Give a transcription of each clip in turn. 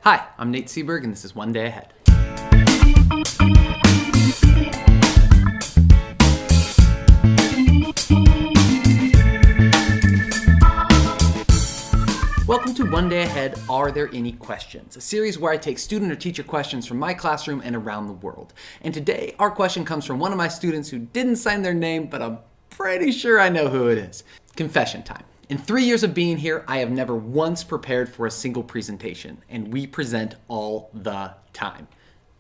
Hi, I'm Nate Seberg, and this is One Day Ahead. Welcome to One Day Ahead, Are There Any Questions? A series where I take student or teacher questions from my classroom and around the world. And today, our question comes from one of my students who didn't sign their name, but I'm pretty sure I know who it is. Confession time. In 3 years of being here, I have never once prepared for a single presentation, and we present all the time.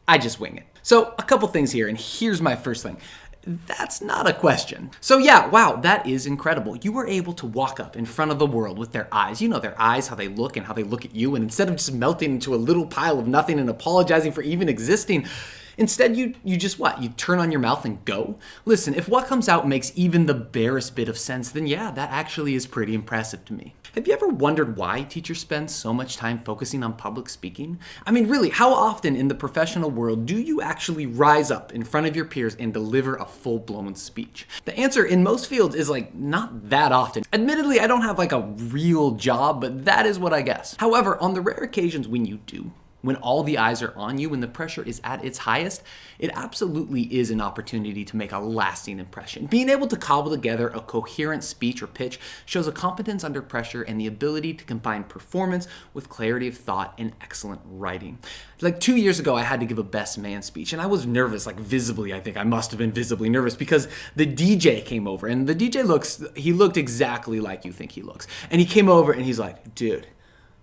I just wing it. So a couple things here, and here's my first thing. That's not a question. So yeah, wow, that is incredible. You were able to walk up in front of the world with their eyes. You know their eyes, how they look and how they look at you, and instead of just melting into a little pile of nothing and apologizing for even existing, instead, you just what? You turn on your mouth and go? Listen, if what comes out makes even the barest bit of sense, then yeah, that actually is pretty impressive to me. Have you ever wondered why teachers spend so much time focusing on public speaking? I mean, really, how often in the professional world do you actually rise up in front of your peers and deliver a full-blown speech? The answer in most fields is not that often. Admittedly, I don't have a real job, but that is what I guess. However, on the rare occasions when you do, when all the eyes are on you, when the pressure is at its highest, it absolutely is an opportunity to make a lasting impression. Being able to cobble together a coherent speech or pitch shows a competence under pressure and the ability to combine performance with clarity of thought and excellent writing. 2 years ago, I had to give a best man speech, and I was nervous, visibly. I think I must have been visibly nervous because the DJ came over, and the DJ looked exactly like you think he looks. And he came over and he's like, "Dude,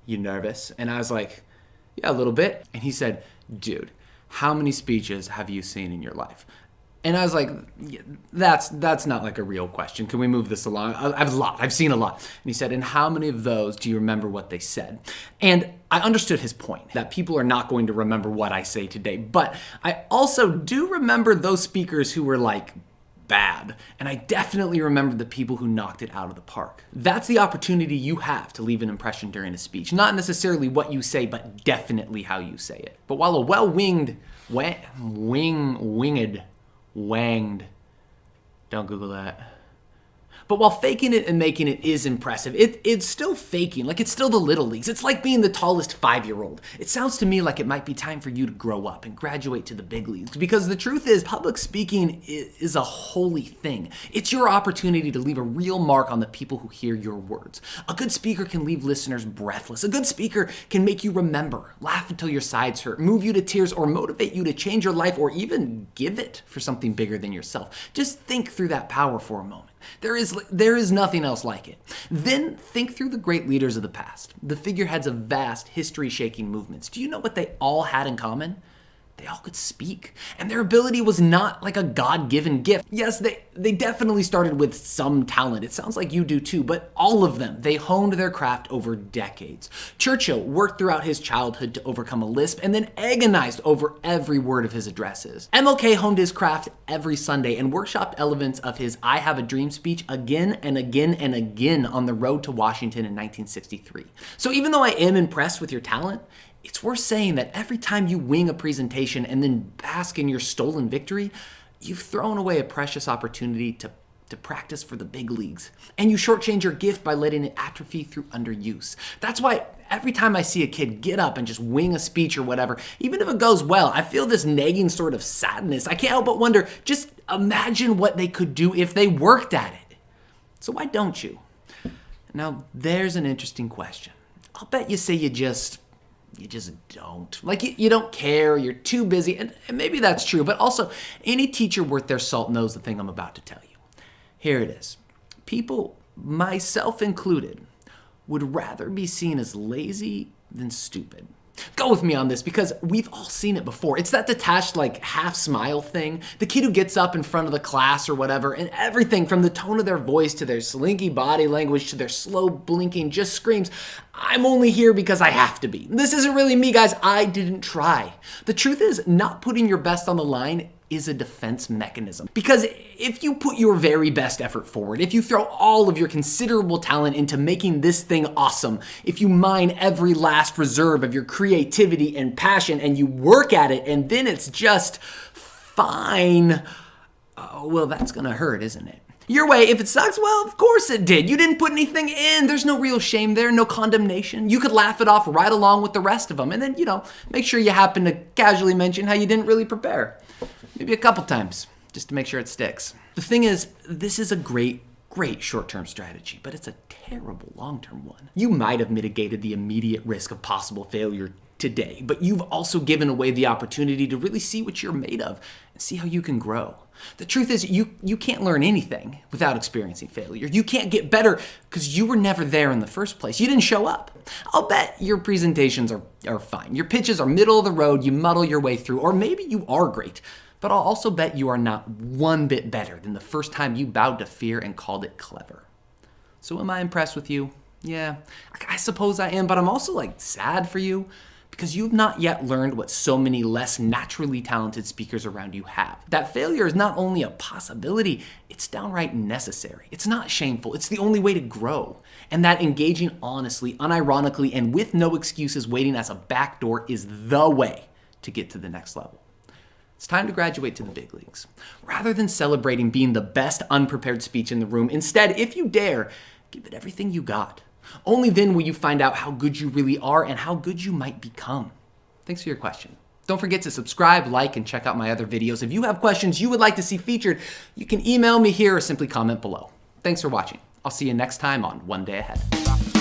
you nervous?" And I was like, "Yeah, a little bit." And he said, "Dude, how many speeches have you seen in your life?" And I was like, yeah, that's not a real question. Can we move this along? I've seen a lot. And he said, "And how many of those do you remember what they said?" And I understood his point, that people are not going to remember what I say today. But I also do remember those speakers who were bad. And I definitely remember the people who knocked it out of the park. That's the opportunity you have to leave an impression during a speech. Not necessarily what you say, but definitely how you say it. But while a well-winged, wanged, don't Google that. But while faking it and making it is impressive, it's still faking. It's still the little leagues. It's like being the tallest 5-year-old. It sounds to me like it might be time for you to grow up and graduate to the big leagues. Because the truth is, public speaking is a holy thing. It's your opportunity to leave a real mark on the people who hear your words. A good speaker can leave listeners breathless. A good speaker can make you remember, laugh until your sides hurt, move you to tears, or motivate you to change your life, or even give it for something bigger than yourself. Just think through that power for a moment. There is nothing else like it. Then think through the great leaders of the past, the figureheads of vast, history-shaking movements. Do you know what they all had in common? They all could speak, and their ability was not a God-given gift. Yes, they definitely started with some talent. It sounds like you do too, but all of them, they honed their craft over decades. Churchill worked throughout his childhood to overcome a lisp and then agonized over every word of his addresses. MLK honed his craft every Sunday and workshopped elements of his "I Have a Dream" speech again and again and again on the road to Washington in 1963. So even though I am impressed with your talent, it's worth saying that every time you wing a presentation and then bask in your stolen victory, you've thrown away a precious opportunity to practice for the big leagues. And you shortchange your gift by letting it atrophy through underuse. That's why every time I see a kid get up and just wing a speech or whatever, even if it goes well, I feel this nagging sort of sadness. I can't help but wonder, just imagine what they could do if they worked at it. So why don't you? Now, there's an interesting question. I'll bet you say you just don't. You don't care, you're too busy, and maybe that's true, but also, any teacher worth their salt knows the thing I'm about to tell you. Here it is. People, myself included, would rather be seen as lazy than stupid. Go with me on this because we've all seen it before. It's that detached, half smile thing. The kid who gets up in front of the class or whatever, and everything from the tone of their voice to their slinky body language to their slow blinking just screams, "I'm only here because I have to be. This isn't really me, guys. I didn't try." The truth is, not putting your best on the line is a defense mechanism. Because if you put your very best effort forward, if you throw all of your considerable talent into making this thing awesome, if you mine every last reserve of your creativity and passion and you work at it and then it's just fine, well, that's gonna hurt, isn't it? Your way, if it sucks, well, of course it did. You didn't put anything in. There's no real shame there, no condemnation. You could laugh it off right along with the rest of them. And then, make sure you happen to casually mention how you didn't really prepare. Maybe a couple times, just to make sure it sticks. The thing is, this is a great short-term strategy, but it's a terrible long-term one. You might have mitigated the immediate risk of possible failure today, but you've also given away the opportunity to really see what you're made of and see how you can grow. The truth is, you can't learn anything without experiencing failure. You can't get better because you were never there in the first place. You didn't show up. I'll bet your presentations are fine. Your pitches are middle of the road, you muddle your way through, or maybe you are great. But I'll also bet you are not one bit better than the first time you bowed to fear and called it clever. So am I impressed with you? Yeah, I suppose I am, but I'm also sad for you because you've not yet learned what so many less naturally talented speakers around you have. That failure is not only a possibility, it's downright necessary. It's not shameful, it's the only way to grow. And that engaging honestly, unironically, and with no excuses waiting as a back door is the way to get to the next level. It's time to graduate to the big leagues. Rather than celebrating being the best unprepared speech in the room, instead, if you dare, give it everything you got. Only then will you find out how good you really are and how good you might become. Thanks for your question. Don't forget to subscribe, like, and check out my other videos. If you have questions you would like to see featured, you can email me here or simply comment below. Thanks for watching. I'll see you next time on One Day Ahead.